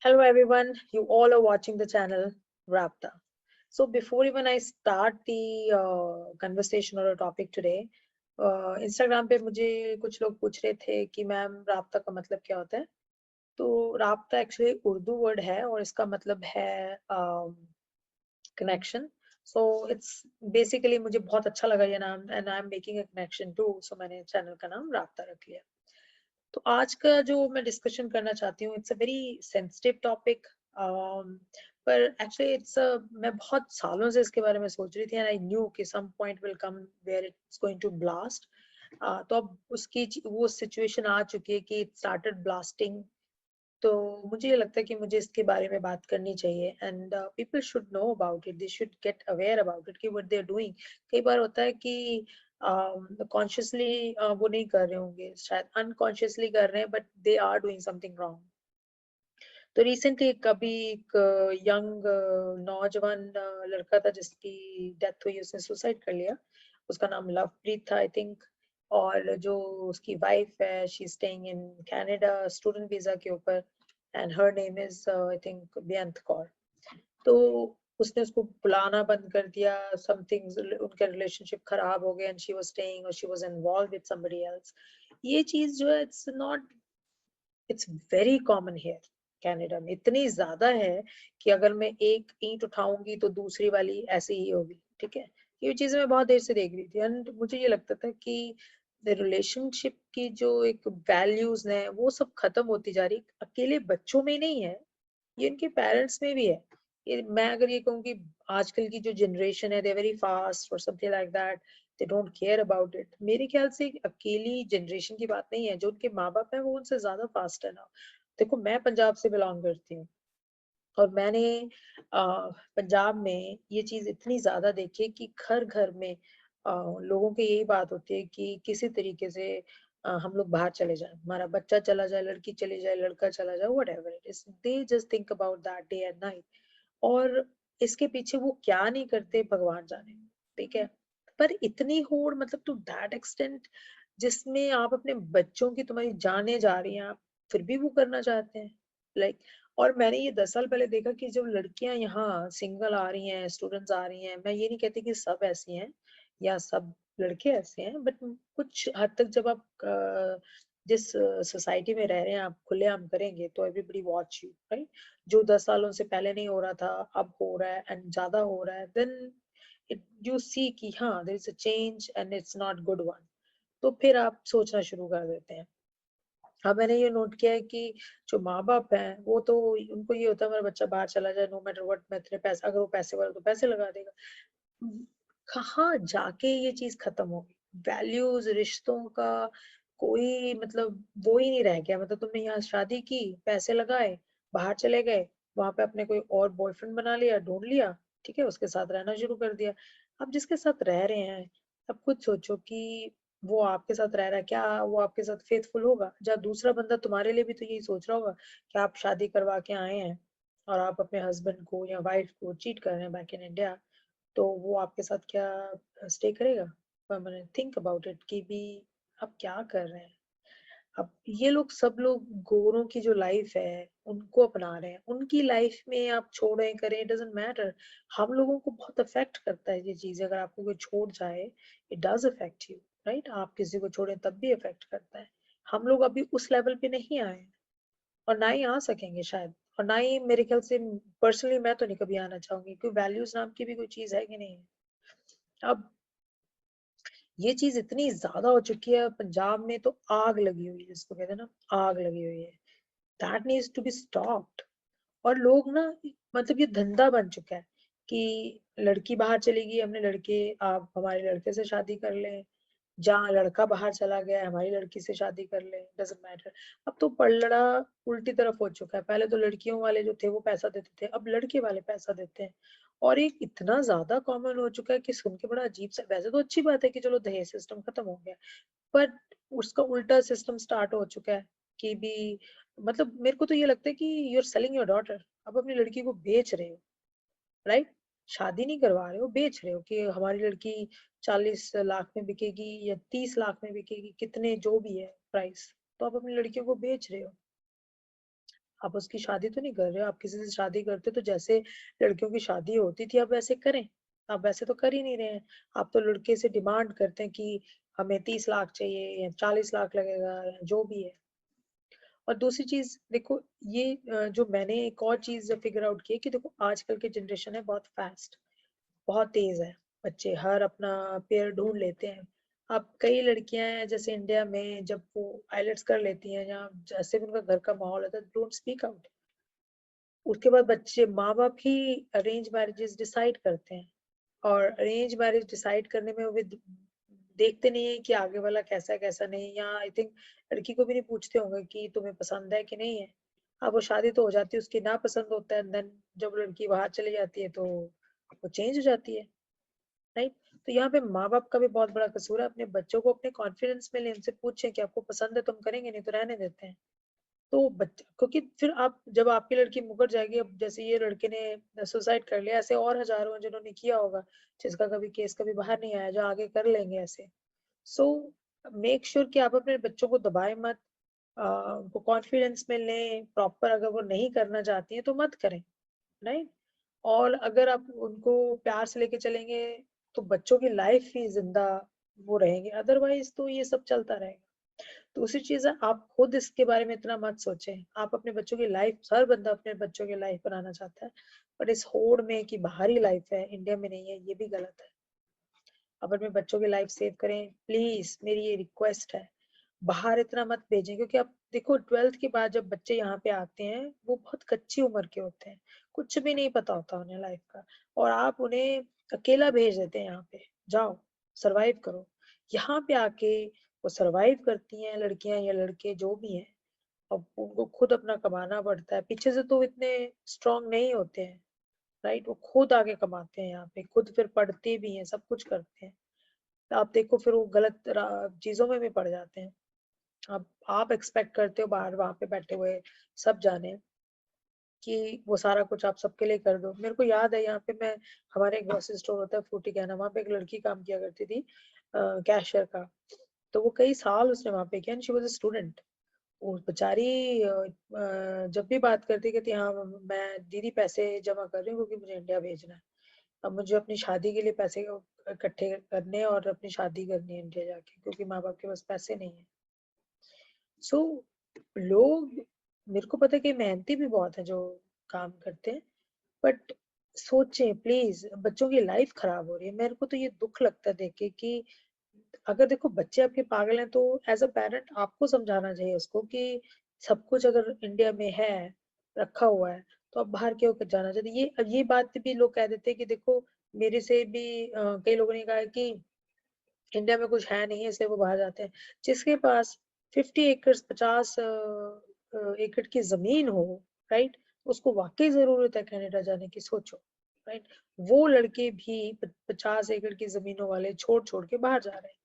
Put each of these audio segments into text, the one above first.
Hello everyone, you all are watching the channel Rapta. So before even I start the conversation or a topic today, Instagram पे मुझे कुछ लोग पूछ रहे थे कि मैम राब्ता का मतलब क्या होता है। तो राब्ता एक्चुअली उर्दू वर्ड है और इसका मतलब है कनेक्शन। सो इट्स बेसिकली मुझे बहुत अच्छा लगा ये नाम and I am making a connection to, so मैंने चैनल का नाम राब्ता रख लिया। तो आज का जो मैं डिस्कशन करना चाहती हूँ it's a very sensitive topic, पर एक्चुअली मैं बहुत सालों से इसके बारे में सोच रही थी एंड आई न्यू कि some point will come where it's going to blast. तो अब वो सिचुएशन आ चुकी है कि इट स्टार्टेड ब्लास्टिंग। तो मुझे ये लगता है कि मुझे इसके बारे में बात करनी चाहिए and people should know about it, they should get aware about it कि व्हाट दे आर डूइंग। कई बार होता है कि कॉन्शियसली वो नहीं कर रहे होंगे, शायद अनकॉन्शियसली कर रहे हैं, but they are doing something wrong. तो रिसेंटली कभी एक यंग नौजवान लड़का था जिसकी डेथ हुई, उसने सुसाइड कर लिया। उसका नाम लवप्रीत था आई थिंक। और जो उसकी वाइफ है she staying in Canada student visa के ऊपर and her name is I think Beant Kaur. तो उसने उसको बुलाना बंद कर दिया, समथिंग उनके रिलेशनशिप खराब हो गए एंड शी वाज स्टेइंग और she was involve with somebody else. ये चीज जो है it's not, it's very common here Canada में। इतनी ज्यादा है कि अगर मैं एक ईंट उठाऊंगी तो दूसरी वाली ऐसी ही होगी। ठीक है, ये चीजें मैं बहुत देर से देख रही थी एंड मुझे ये लगता था कि रिलेशनशिप की जो एक वैल्यूज है वो सब खत्म होती जा रही, अकेले बच्चों में नहीं है, ये इनके पेरेंट्स में भी है। ये मैं अगर ये कहूँ कि आजकल की जो जनरेशन है दे वेरी फास्ट और something like that, they don't care about it. मेरे ख्याल से एक अकेली जनरेशन की बात नहीं है, जो उनके माँ बाप है वो उनसे ज्यादा फास्ट है ना। देखो मैं पंजाब से बिलोंग करती हूँ और मैंने पंजाब में ये चीज इतनी ज्यादा देखी है कि घर घर में लोगों की यही बात होती है कि किसी तरीके से हम लोग बाहर चले जाएं, हमारा बच्चा चला जाए, लड़की चली जाए, लड़का चला जाए, what ever it is, they just think about that day and night. और इसके पीछे वो क्या नहीं करते भगवान जाने। ठीक है, पर इतनी होड़ मतलब टू दैट एक्सटेंट जिसमें आप अपने बच्चों की, तुम्हारी जाने जा रही हैं, आप फिर भी वो करना चाहते हैं, लाइक। और मैंने ये 10 साल पहले देखा कि जब लड़कियां यहाँ सिंगल आ रही हैं, स्टूडेंट्स आ रही हैं, मैं ये नहीं कहती कि सब ऐसी हैं या सब लड़के ऐसे हैं, बट कुछ हद तक जब आप जिस सोसाइटी में रह रहे हैं आप खुलेआम करेंगे तो एवरीबडी वॉच यू, राइट। जो 10 सालों से पहले नहीं हो रहा था अब हो रहा है एंड ज्यादा हो रहा है, देन इट यू सी कि हाँ there is a change and it's not good one. तो फिर आप सोचना शुरू कर देते हैं। हाँ, मैंने ये नोट किया है कि जो माँ बाप हैं वो तो उनको ये होता है मेरा बच्चा बाहर चला जाए, नो मैटर व्हाट, मैं इतने पैसे, अगर वो पैसे वाला तो पैसे लगा देगा। कहाँ जाके ये चीज खत्म होगी, वैल्यूज रिश्तों का कोई मतलब वो ही नहीं रह गया। मतलब तुमने यहाँ शादी की, पैसे लगाए, बाहर चले गए, वहां पे अपने कोई और बॉयफ्रेंड बना लिया, ढूंढ लिया, ठीक है, उसके साथ रहना शुरू कर दिया। अब जिसके साथ रह रहे हैं, अब खुद सोचो कि वो आपके साथ रह रहा है, क्या वो आपके साथ फेथफुल होगा? जब दूसरा बंदा तुम्हारे लिए भी तो यही सोच रहा होगा कि आप शादी करवा के आए हैं और आप अपने हस्बैंड को या वाइफ को चीट कर रहे हैं बैक इन इंडिया, तो वो आपके साथ क्या स्टे करेगा परमानेंट? थिंक अबाउट इट कि भी आप क्या कर रहे हैं। अब ये लोग सब लोग गोरों की जो लाइफ है उनको अपना रहे हैं, उनकी लाइफ में आप छोड़ें करें डजंट मैटर। हम लोगों को बहुत अफेक्ट करता है ये चीज, अगर आपको कोई छोड़ जाए it does affect you, right. आप किसी को छोड़ें तब भी अफेक्ट करता है। हम लोग अभी उस लेवल पे नहीं आए हैं और ना ही आ सकेंगे शायद, और ना ही मेरे ख्याल से पर्सनली मैं तो नहीं कभी आना चाहूंगी, क्योंकि वैल्यूज नाम की भी कोई चीज है कि नहीं है। अब ये चीज इतनी ज्यादा हो चुकी है पंजाब में, तो आग लगी हुई है, जिसको कहते हैं ना, आग लगी हुई है। That needs to be stopped. और लोग ना, मतलब ये धंधा बन चुका है कि लड़की बाहर चली गई, हमने लड़के, आप हमारे लड़के से शादी कर लें, जहाँ लड़का बाहर चला गया है हमारी लड़की से शादी कर ले, डजेंट मैटर। अब तो पलड़ा उल्टी तरफ हो चुका है, पहले तो लड़कियों वाले जो थे वो पैसा देते थे, अब लड़के वाले पैसा देते हैं। और एक इतना ज्यादा कॉमन हो चुका है कि सुन के बड़ा अजीब सा, वैसे तो अच्छी बात है कि चलो दहेज सिस्टम खत्म हो गया, पर उसका उल्टा सिस्टम स्टार्ट हो चुका है कि भी, मतलब मेरे को तो ये लगता है कि you are selling your daughter, अब अपनी लड़की को बेच रहे हो, राइट। शादी नहीं करवा रहे हो, बेच रहे हो कि हमारी लड़की 40 लाख में बिकेगी या 30 लाख में बिकेगी, कितने जो भी है प्राइस, तो आप अपनी लड़कियों को बेच रहे हो। आप उसकी शादी तो नहीं कर रहे हो, आप किसी से शादी करते तो जैसे लड़कियों की शादी होती थी आप वैसे करें, आप वैसे तो कर ही नहीं रहे हैं। आप तो लड़के से डिमांड करते हैं कि हमें 30 लाख चाहिए या 40 लाख लगेगा या जो भी है। और दूसरी चीज देखो, ये जो मैंने एक और चीज फिगर आउट की है कि देखो आजकल की जनरेशन है बहुत फास्ट, बहुत तेज है। बच्चे हर अपना पेयर ढूंढ लेते हैं। अब कई लड़कियां हैं जैसे इंडिया में जब वो आइलेट्स कर लेती हैं या जैसे भी उनका घर का माहौल होता है, डोंट स्पीक आउट। उसके बाद बच्चे माँ बाप ही अरेंज मैरिजेस डिसाइड करते हैं, और अरेंज मैरिज डिसाइड करने में वो भी देखते नहीं है कि आगे वाला कैसा है कैसा नहीं। या आई थिंक लड़की को भी नहीं पूछते होंगे कि तुम्हें पसंद है कि नहीं है। अब वो शादी तो हो जाती है, उसकी ना पसंद होता है, देन जब लड़की बाहर चली जाती है तो वो चेंज हो जाती है, राइट। तो यहाँ पे माँ बाप का भी बहुत बड़ा कसूर है। अपने बच्चों को अपने कॉन्फिडेंस में लें, उनसे पूछें कि आपको पसंद है तो हम करेंगे, नहीं तो रहने देते हैं। तो बच्चे, क्योंकि फिर आप जब आपकी लड़की मुकर जाएगी, अब जैसे ये लड़के ने सुसाइड कर लिया, ऐसे और हजारों हैं जिन्होंने किया होगा, जिसका कभी केस कभी बाहर नहीं आया, जो आगे कर लेंगे ऐसे। सो मेक श्योर कि आप अपने बच्चों को दबाए मत, उनको कॉन्फिडेंस में लें प्रॉपर। अगर वो नहीं करना चाहती है तो मत करें, राइट। और अगर आप उनको प्यार से लेके चलेंगे तो बच्चों की लाइफ ही जिंदा वो रहेंगे, अदरवाइज तो ये सब चलता रहेगा। दूसरी चीज है, आप खुद इसके बारे में इतना मत सोचें। आप अपने बच्चों की लाइफ, हर बंदा अपने बच्चों की लाइफ बनाना चाहता है, पर इस होड़ में कि बाहरी लाइफ है इंडिया में नहीं है, ये भी गलत है। अब अपने बच्चों की लाइफ सेव करें प्लीज, मेरी ये रिक्वेस्ट है। बाहर इतना मत भेजें, क्योंकि आप देखो 12th के बाद जब बच्चे यहाँ पे आते हैं वो बहुत कच्ची उम्र के होते हैं, कुछ भी नहीं पता होता उन्हें लाइफ का, और आप उन्हें अकेला भेज देते हैं यहाँ पे, जाओ सरवाइव करो। यहाँ पे आके वो सरवाइव करती हैं लड़कियां या लड़के जो भी हैं, अब उनको खुद अपना कमाना पड़ता है, पीछे से तो इतने स्ट्रांग नहीं होते हैं, राइट। वो खुद आगे कमाते हैं यहाँ पे, खुद फिर पढ़ते भी हैं, सब कुछ करते हैं। तो आप देखो फिर वो गलत चीजों में भी पड़ जाते हैं। अब आप एक्सपेक्ट करते हो बाहर वहां पे बैठे हुए सब जाने कि वो सारा कुछ आप सबके लिए कर दो। मेरे को याद है, यहाँ पे मैं, हमारे एक ग्रोसरी स्टोर होता है फ्रूटी कहना, वहां पे एक लड़की काम किया करती थी कैशियर का। तो वो कई साल उसने वहां पे किया, शी वाज अ स्टूडेंट। वो बेचारी जब भी बात करती कहती हाँ मैं दीदी पैसे जमा कर रही हूँ क्योंकि मुझे इंडिया भेजना है। अब मुझे अपनी शादी के लिए पैसे इकट्ठे करने हैं और अपनी शादी करनी है इंडिया जाके, क्योंकि माँ बाप के पास पैसे नहीं है। सो लोग, मेरे को पता है कि मेहनती भी बहुत है जो काम करते हैं, बट सोचें प्लीज, बच्चों की लाइफ खराब हो रही है। मेरे को तो ये दुख लगता है देख के कि अगर देखो बच्चे आपके पागल हैं तो एज अ पेरेंट आपको समझाना चाहिए उसको कि सब कुछ अगर इंडिया में है, रखा हुआ है, तो आप बाहर क्यों कर जाना चाहते। ये बात भी लोग कह देते हैं कि देखो, मेरे से भी कई लोगों ने कहा है कि इंडिया में कुछ है नहीं है इसलिए वो बाहर जाते हैं। जिसके पास 50 एकड़ 50 एकड़ की जमीन हो, राइट, उसको वाकई जरूरत है कनाडा जाने की, सोचो, राइट। वो लड़के भी 50 एकड़ की जमीनों वाले छोड़ छोड़ के बाहर जा रहे हैं।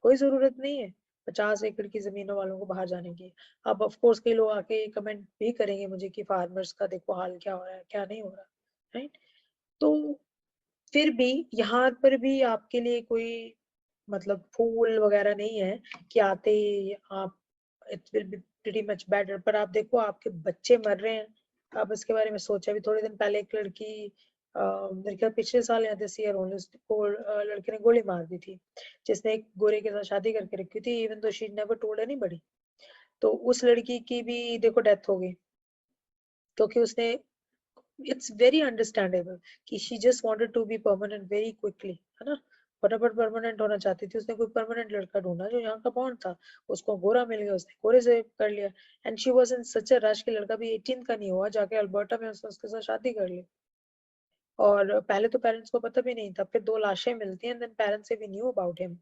कोई जरूरत नहीं है 50 एकड़ की जमीनों वालों को बाहर जाने की। अब ऑफ कोर्स कई लोग आके कमेंट भी करेंगे मुझे कि फार्मर्स का देखो हाल क्या हो रहा है क्या नहीं हो रहा, राइट। तो फिर भी यहाँ पर भी आपके लिए कोई मतलब फूल वगैरह नहीं है कि आते ही आप, it will be pretty much better. पर आप देखो आपके बच्चे मर रहे हैं, आप इसके बारे में सोचा। अभी थोड़े दिन पहले एक लड़की, मेरे ख्याल पिछले साल या दिस ईयर ओनली, उसको लड़के ने गोली मार दी थी, जिसने एक गोरे के साथ शादी करके रखी थी, even though she never told anybody. तो उस लड़की की भी देखो डेथ हो गई, क्योंकि उसने, इट्स वेरी अंडरस्टैंडेबल कि she just wanted to be permanent very quickly, है ना। फटाफट परमानेंट होना चाहती थी, उसने कोई परमानेंट लड़का ढूंढा जो यहाँ का बॉन्ड था, उसको गोरा मिल गया, उसने गोरे से कर लिया। And she was in such a rush कि लड़का भी 18 का नहीं हुआ, जाके अल्बर्टा में उसने उसके साथ शादी कर ली। और पहले तो पेरेंट्स को पता भी नहीं था, फिर दो लाशें मिलती हैं, देन पेरेंट्स से भी knew about him.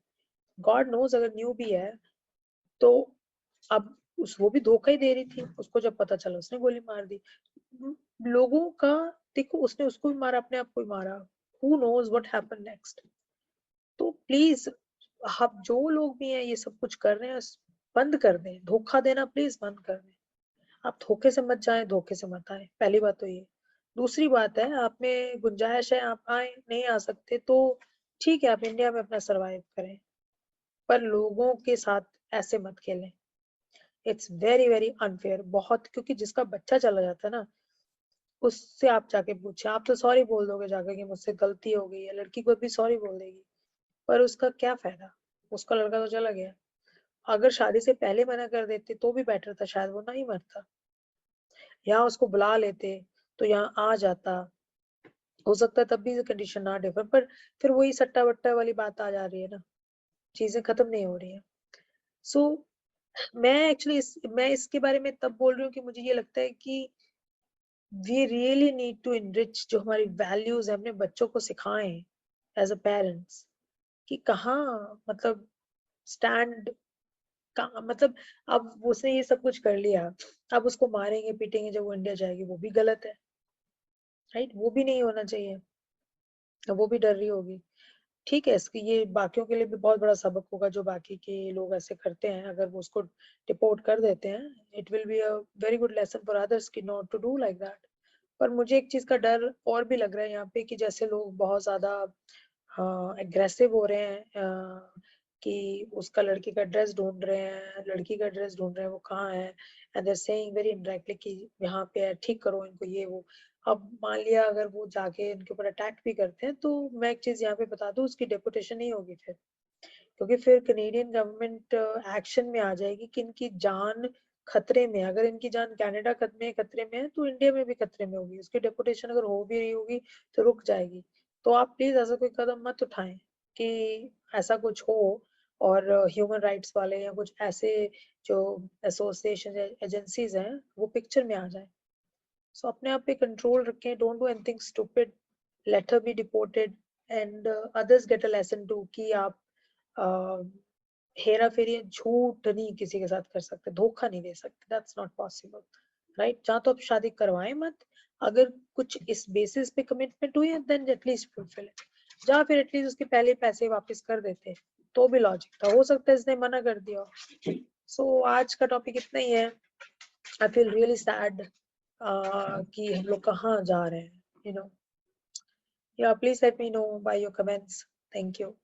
God knows अगर न्यू भी है तो अब उस वो भी धोखा ही दे रही थी, उसको जब पता चला उसने गोली मार दी। लोगों का, देखो उसने उसको भी मारा, अपने आप को भी मारा, who knows what happen next. तो प्लीज, आप जो लोग भी हैं ये सब कुछ कर रहे हैं, बंद कर दें, धोखा देना प्लीज बंद कर दें। आप धोखे से मत जाएं, धोखे से मत आए, पहली बात तो ये। दूसरी बात है, आप में गुंजाइश है, आप आए, नहीं आ सकते तो ठीक है, आप इंडिया में अपना सरवाइव करें, पर लोगों के साथ ऐसे मत खेलें। इट्स वेरी वेरी अनफेयर बहुत, क्योंकि जिसका बच्चा चला जाता है ना, उससे आप जाके पूछे, आप तो सॉरी बोल दोगे जाकर कि मुझसे गलती हो गई है, लड़की को भी सॉरी बोल देगी, पर उसका क्या फायदा, उसका लड़का तो चला गया। अगर शादी से पहले मना कर देते तो भी बेटर था, शायद वो नहीं मरता, यहाँ उसको बुला लेते तो यहाँ आ जाता, हो सकता है तब भी कंडीशन ना डिफर, पर फिर वही सट्टा बट्टा वाली बात आ जा रही है ना, चीजें खत्म नहीं हो रही है। सो मैं एक्चुअली मैं इसके बारे में तब बोल रही हूँ कि मुझे ये लगता है कि we really need to enrich जो हमारी वैल्यूज है, अपने बच्चों को सिखाएं एज अ पेरेंट्स, कि कहाँ मतलब स्टैंड का, मतलब अब उसने ये सब कुछ कर लिया, अब उसको मारेंगे पीटेंगे जब वो इंडिया जाएगी, वो भी गलत है, राइट, वो भी नहीं होना चाहिए, वो भी डर रही होगी। ठीक है, इसकी ये बाकियों के लिए भी बहुत बड़ा सबक होगा, जो बाकी के लोग ऐसे करते हैं, अगर वो उसको डिपोर्ट कर देते हैं, it will be a very good lesson for others कि not to do like that. पर मुझे एक चीज का डर और भी लग रहा है यहाँ पे, कि जैसे लोग बहुत ज्यादा एग्रेसिव हो रहे हैं, कि उसका लड़की का ड्रेस ढूंढ रहे हैं, लड़की का ड्रेस ढूंढ रहे हैं, वो कहाँ है, and they're saying very indirectly कि यहाँ पे है, ठीक करो इनको, ये वो। अब मान लिया अगर वो जाके इनके ऊपर अटैक भी करते हैं, तो मैं एक चीज यहाँ पे बता दूं, उसकी डेपुटेशन नहीं होगी फिर, क्योंकि फिर कनेडियन गवर्नमेंट एक्शन में आ जाएगी कि इनकी जान खतरे में, अगर इनकी जान कनाडा में खतरे में है, तो इंडिया में भी खतरे में होगी, उसकी डेपुटेशन अगर हो भी रही होगी तो रुक जाएगी। तो आप प्लीज ऐसा कोई कदम मत उठाएं कि ऐसा कुछ हो, और ह्यूमन राइट्स वाले या कुछ ऐसे जो एसोसिएशन एजेंसीज हैं वो पिक्चर में आ जाए। सो अपने आप पे कंट्रोल रखें, don't do anything stupid, let her be deported, and others get a lesson too कि आप हेरा फेरी झूठ नहीं किसी के साथ कर सकते, धोखा नहीं दे सकते, दैट्स नॉट पॉसिबल, राइट। जहाँ तो आप शादी करवाएं मत, अगर कुछ इस बेसिस पे कमिटमेंट हुई है देन एटलीस्ट फुलफिल इट, जहाँ फिर एटलीस्ट उसके पहले पैसे वापस कर देते तो भी लॉजिक था, हो सकता है इसने मना कर दिया। सो आज का टॉपिक इतना ही है। आई फील रियली सैड कि हम लोग कहाँ जा रहे हैं, you know. Yeah, please let me know by your comments. Thank you.